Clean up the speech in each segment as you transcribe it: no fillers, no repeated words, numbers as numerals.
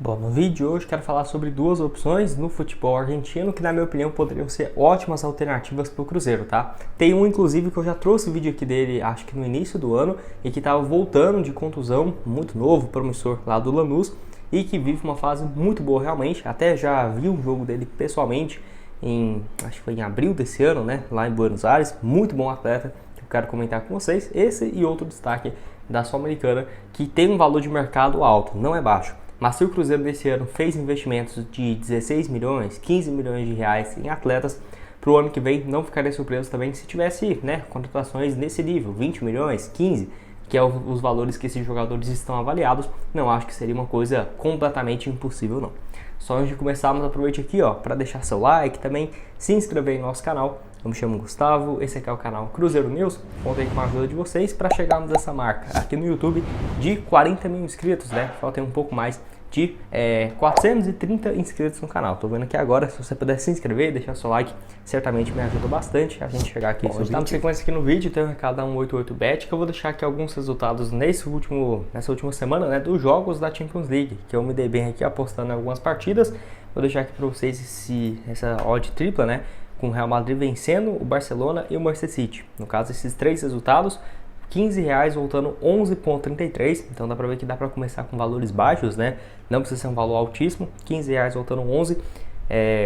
Bom, no vídeo de hoje quero falar sobre duas opções no futebol argentino que, na minha opinião, poderiam ser ótimas alternativas para o Cruzeiro, tá? Tem um, inclusive, que eu já trouxe o vídeo aqui dele, acho que no início do ano, e que estava voltando de contusão, muito novo, promissor, lá do Lanús, e que vive uma fase muito boa realmente. Até já vi um jogo dele pessoalmente, acho que foi em abril desse ano, né? Lá em Buenos Aires, muito bom atleta, que eu quero comentar com vocês. Esse e outro destaque da Sul-Americana, que tem um valor de mercado alto, não é baixo. Mas se o Cruzeiro desse ano fez investimentos de 16 milhões, 15 milhões de reais em atletas, para o ano que vem não ficaria surpreso também se tivesse contratações nesse nível, 20 milhões, 15, que é os valores que esses jogadores estão avaliados. Não acho que seria uma coisa completamente impossível não. Só antes de começarmos, aproveite aqui para deixar seu like, também se inscrever em nosso canal. Eu me chamo Gustavo, esse aqui é o canal Cruzeiro News. Contei com a ajuda de vocês para chegarmos a essa marca aqui no YouTube de 40 mil inscritos, né? Falta um pouco mais de 430 inscritos no canal. Tô vendo aqui agora, se você puder se inscrever, deixar seu like, certamente me ajuda bastante a gente chegar aqui. Bom, está na sequência aqui no vídeo, tem um recado da 188Bet, que eu vou deixar aqui alguns resultados nessa última semana, né, dos jogos da Champions League, que eu me dei bem aqui apostando em algumas partidas. Vou deixar aqui para vocês essa odd tripla, né, com o Real Madrid vencendo o Barcelona e o Manchester City. No caso, esses três resultados, R$15 voltando 11,33, então dá pra ver que dá pra começar com valores baixos, né? Não precisa ser um valor altíssimo, R$15 voltando 11.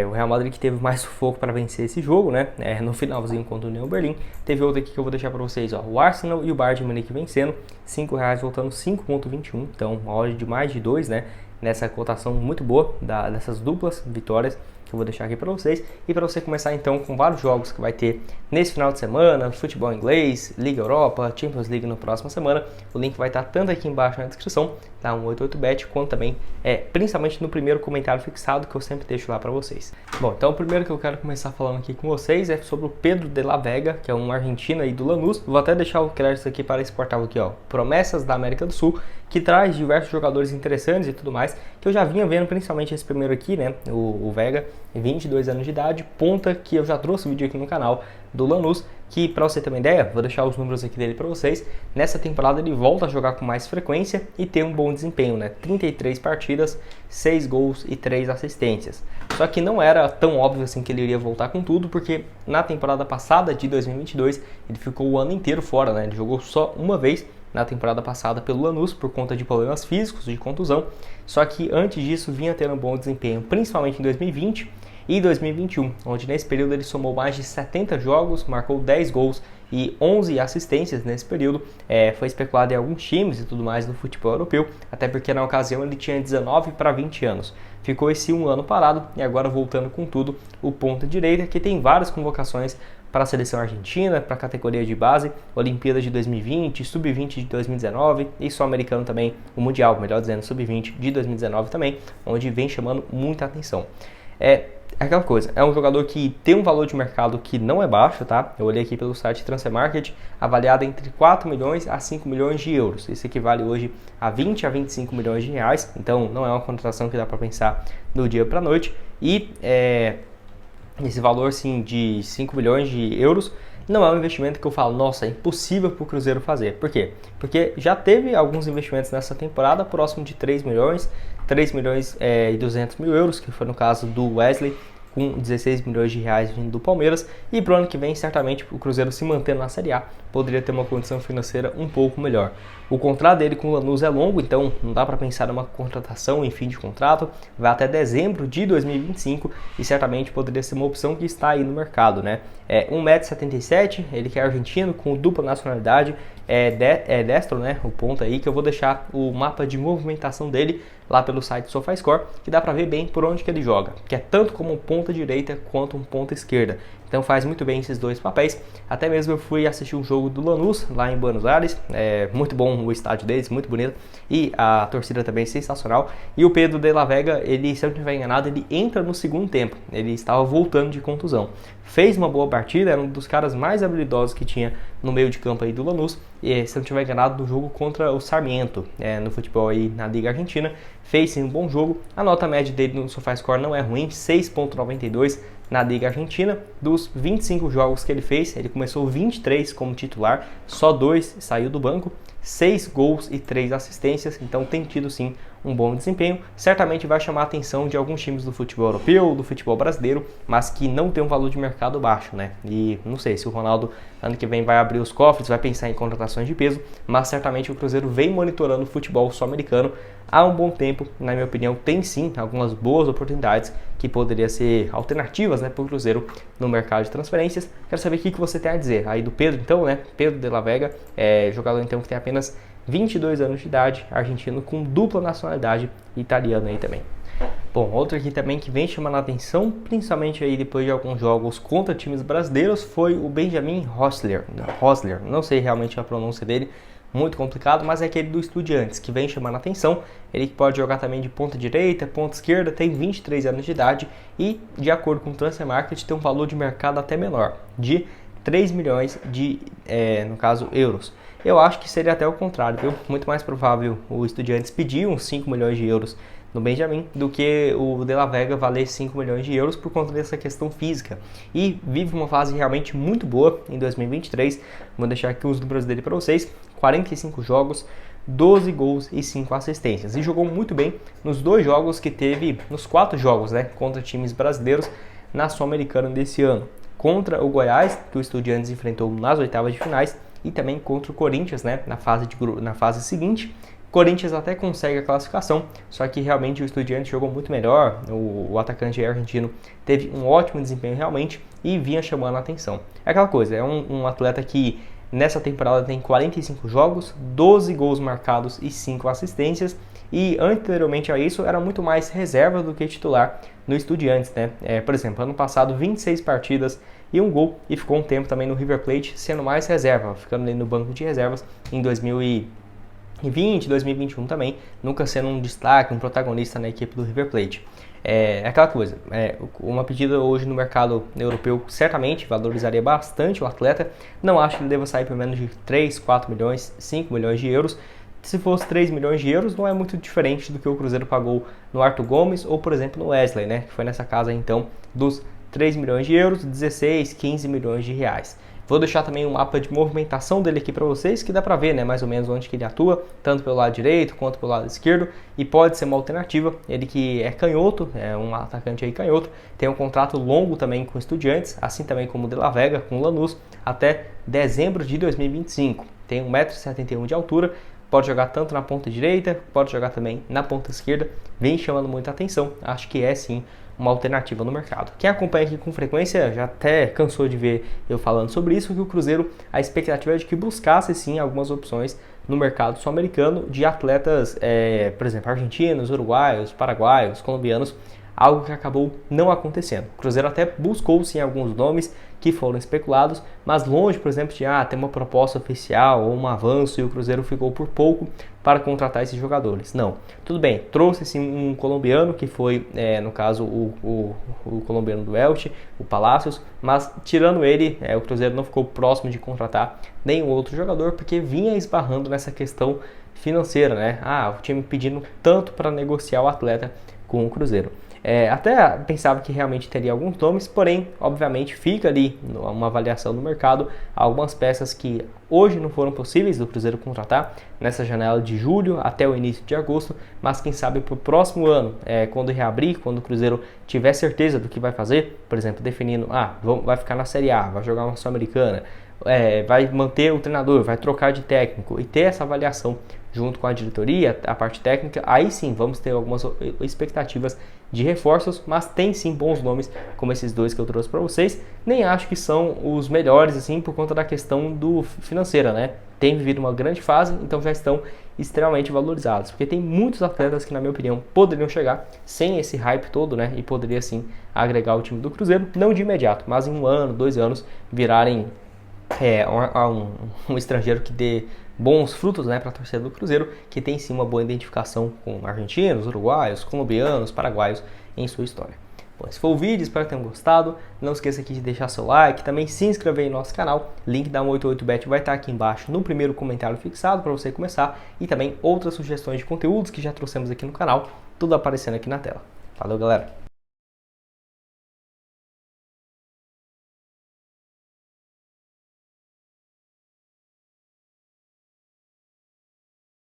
O Real Madrid que teve mais sufoco para vencer esse jogo, né? No finalzinho contra o União Berlim. Teve outro aqui que eu vou deixar para vocês, o Arsenal e o Bayern de Munique vencendo, R$5 voltando 5,21, então uma odd de mais de 2, né? Nessa cotação muito boa dessas duplas vitórias que eu vou deixar aqui para vocês. E para você começar então com vários jogos que vai ter nesse final de semana, futebol inglês, Liga Europa, Champions League na próxima semana, o link vai estar tanto aqui embaixo na descrição, tá? 188Bet, quanto também principalmente no primeiro comentário fixado que eu sempre deixo lá para vocês. Bom, então o primeiro que eu quero começar falando aqui com vocês é sobre o Pedro de la Vega, que é um argentino aí do Lanús. Vou até deixar o crédito aqui para esse portal aqui, Promessas da América do Sul, que traz diversos jogadores interessantes e tudo mais, que eu já vinha vendo, principalmente esse primeiro aqui, né, o Vega, 22 anos de idade, ponta, que eu já trouxe um vídeo aqui no canal do Lanús, que para você ter uma ideia, vou deixar os números aqui dele para vocês. Nessa temporada ele volta a jogar com mais frequência e tem um bom desempenho, né? 33 partidas, 6 gols e 3 assistências. Só que não era tão óbvio assim que ele iria voltar com tudo, porque na temporada passada de 2022 ele ficou o ano inteiro fora, né? Ele jogou só uma vez na temporada passada pelo Lanús por conta de problemas físicos, de contusão. Só que antes disso vinha tendo um bom desempenho, principalmente em 2020 e 2021, onde nesse período ele somou mais de 70 jogos, marcou 10 gols e 11 assistências nesse período. Foi especulado em alguns times e tudo mais no futebol europeu, até porque na ocasião ele tinha 19 para 20 anos. Ficou esse um ano parado e agora voltando com tudo, o ponta direita, que tem várias convocações para a seleção argentina, para a categoria de base, Olimpíadas de 2020, Sub-20 de 2019 e Sul-Americano também, o Mundial, melhor dizendo, Sub-20 de 2019 também, onde vem chamando muita atenção. Aquela coisa, é um jogador que tem um valor de mercado que não é baixo, tá? Eu olhei aqui pelo site Transfermarkt, avaliado entre 4 milhões a 5 milhões de euros. Isso equivale hoje a 20 a 25 milhões de reais, então não é uma contratação que dá para pensar do dia para a noite. E esse valor sim, de 5 milhões de euros não é um investimento que eu falo, nossa, é impossível para o Cruzeiro fazer. Por quê? Porque já teve alguns investimentos nessa temporada próximo de 3 milhões e 200 mil euros, que foi no caso do Wesley, com 16 milhões de reais vindo do Palmeiras. E para o ano que vem, certamente, o Cruzeiro se mantendo na Série A, poderia ter uma condição financeira um pouco melhor. O contrato dele com o Lanús é longo, então não dá para pensar numa contratação em fim de contrato. Vai até dezembro de 2025 e certamente poderia ser uma opção que está aí no mercado, né? 1,77 m, ele que é argentino, com dupla nacionalidade, destro, né? O ponto aí, que eu vou deixar o mapa de movimentação dele lá pelo site SofaScore, que dá para ver bem por onde que ele joga, que é tanto como um ponta direita quanto um ponta esquerda. Então faz muito bem esses dois papéis. Até mesmo eu fui assistir um jogo do Lanús lá em Buenos Aires, muito bom o estádio deles, muito bonito, e a torcida também sensacional. E o Pedro de la Vega, ele, se eu não estiver enganado, ele entra no segundo tempo, ele estava voltando de contusão. Fez uma boa partida, era um dos caras mais habilidosos que tinha no meio de campo aí do Lanús, e se eu não estiver enganado, no jogo contra o Sarmiento, no futebol aí na Liga Argentina, fez sim um bom jogo. A nota média dele no SofaScore não é ruim, 6,92 na Liga Argentina. Dos 25 jogos que ele fez, ele começou 23 como titular, só 2 saiu do banco, 6 gols e 3 assistências, então tem tido sim um bom desempenho, certamente vai chamar a atenção de alguns times do futebol europeu, do futebol brasileiro, mas que não tem um valor de mercado baixo, né? E não sei se o Ronaldo ano que vem vai abrir os cofres, vai pensar em contratações de peso, mas certamente o Cruzeiro vem monitorando o futebol sul-americano há um bom tempo. Na minha opinião, tem sim algumas boas oportunidades que poderiam ser alternativas, né, para o Cruzeiro no mercado de transferências. Quero saber o que você tem a dizer aí do Pedro, então, né? Pedro de la Vega, jogador então que tem apenas 22 anos de idade, argentino com dupla nacionalidade italiana aí também. Bom, outro aqui também que vem chamando a atenção, principalmente aí depois de alguns jogos contra times brasileiros, foi o Benjamin Rosler, não sei realmente a pronúncia dele, muito complicado, mas é aquele do Estudiantes, que vem chamando a atenção. Ele pode jogar também de ponta direita, ponta esquerda, tem 23 anos de idade e, de acordo com o Transfer Market, tem um valor de mercado até menor, de 3 milhões de, no caso, euros. Eu acho que seria até o contrário, viu? Muito mais provável o Estudiantes pedir uns 5 milhões de euros no Benjamin do que o De La Vega valer 5 milhões de euros por conta dessa questão física. E vive uma fase realmente muito boa em 2023. Vou deixar aqui os números dele para vocês. 45 jogos, 12 gols e 5 assistências. E jogou muito bem nos 2 jogos que teve, nos 4 jogos, né, contra times brasileiros na Sul-Americana desse ano. Contra o Goiás, que o Estudiantes enfrentou nas oitavas de finais, e também contra o Corinthians, né, na fase seguinte. Corinthians até consegue a classificação, só que realmente o Estudiantes jogou muito melhor, o atacante argentino teve um ótimo desempenho realmente e vinha chamando a atenção. É aquela coisa, é um atleta que nessa temporada tem 45 jogos, 12 gols marcados e 5 assistências, e anteriormente a isso era muito mais reserva do que titular no Estudiantes, né? Por exemplo, ano passado 26 partidas e 1 gol, e ficou um tempo também no River Plate sendo mais reserva, ficando ali no banco de reservas em 2020, 2021 também, nunca sendo um destaque, um protagonista na equipe do River Plate. É aquela coisa, uma pedida hoje no mercado europeu certamente valorizaria bastante o atleta. Não acho que ele deva sair por menos de 3, 4 milhões, 5 milhões de euros. Se fosse 3 milhões de euros, não é muito diferente do que o Cruzeiro pagou no Arthur Gomes ou, por exemplo, no Wesley, né, que foi nessa casa então dos 3 milhões de euros, 16, 15 milhões de reais. Vou deixar também um mapa de movimentação dele aqui para vocês, que dá para ver, né, mais ou menos onde que ele atua, tanto pelo lado direito quanto pelo lado esquerdo, e pode ser uma alternativa. Ele que é canhoto, é um atacante aí canhoto, tem um contrato longo também com Estudiantes, assim também como o De La Vega com o Lanús, até dezembro de 2025. Tem 1,71 m de altura, pode jogar tanto na ponta direita, pode jogar também na ponta esquerda, vem chamando muita atenção, acho que é sim uma alternativa no mercado. Quem acompanha aqui com frequência já até cansou de ver eu falando sobre isso, que o Cruzeiro, a expectativa é de que buscasse sim algumas opções no mercado sul-americano de atletas, por exemplo, argentinos, uruguaios, paraguaios, colombianos, algo que acabou não acontecendo. O Cruzeiro até buscou sim alguns nomes que foram especulados, mas longe, por exemplo, de ter uma proposta oficial ou um avanço, e o Cruzeiro ficou por pouco para contratar esses jogadores. Não, tudo bem, trouxe sim um colombiano, que foi, no caso, o colombiano do Elche, o Palacios, mas tirando ele, o Cruzeiro não ficou próximo de contratar nenhum outro jogador, porque vinha esbarrando nessa questão financeira, né? O time pedindo tanto para negociar o atleta com o Cruzeiro. Até pensava que realmente teria alguns nomes, porém, obviamente, fica ali uma avaliação do mercado, algumas peças que hoje não foram possíveis do Cruzeiro contratar nessa janela de julho até o início de agosto, mas quem sabe para o próximo ano, quando reabrir, quando o Cruzeiro tiver certeza do que vai fazer, por exemplo, definindo, vai ficar na Série A, vai jogar uma Sul-Americana, vai manter o treinador, vai trocar de técnico e ter essa avaliação junto com a diretoria, a parte técnica, aí sim vamos ter algumas expectativas de reforços, mas tem sim bons nomes como esses dois que eu trouxe para vocês. Nem acho que são os melhores assim por conta da questão do financeira, né? Tem vivido uma grande fase, então já estão extremamente valorizados, porque tem muitos atletas que, na minha opinião, poderiam chegar sem esse hype todo, né? E poderia sim agregar o time do Cruzeiro, não de imediato, mas em 1 ano, 2 anos virarem um estrangeiro que dê bons frutos, né, para a torcida do Cruzeiro, que tem sim uma boa identificação com argentinos, uruguaios, colombianos, paraguaios em sua história. Bom, esse foi o vídeo, espero que tenham gostado. Não esqueça aqui de deixar seu like, também se inscrever em nosso canal. Link da 188bet vai estar aqui embaixo no primeiro comentário fixado para você começar, e também outras sugestões de conteúdos que já trouxemos aqui no canal, tudo aparecendo aqui na tela. Valeu, galera!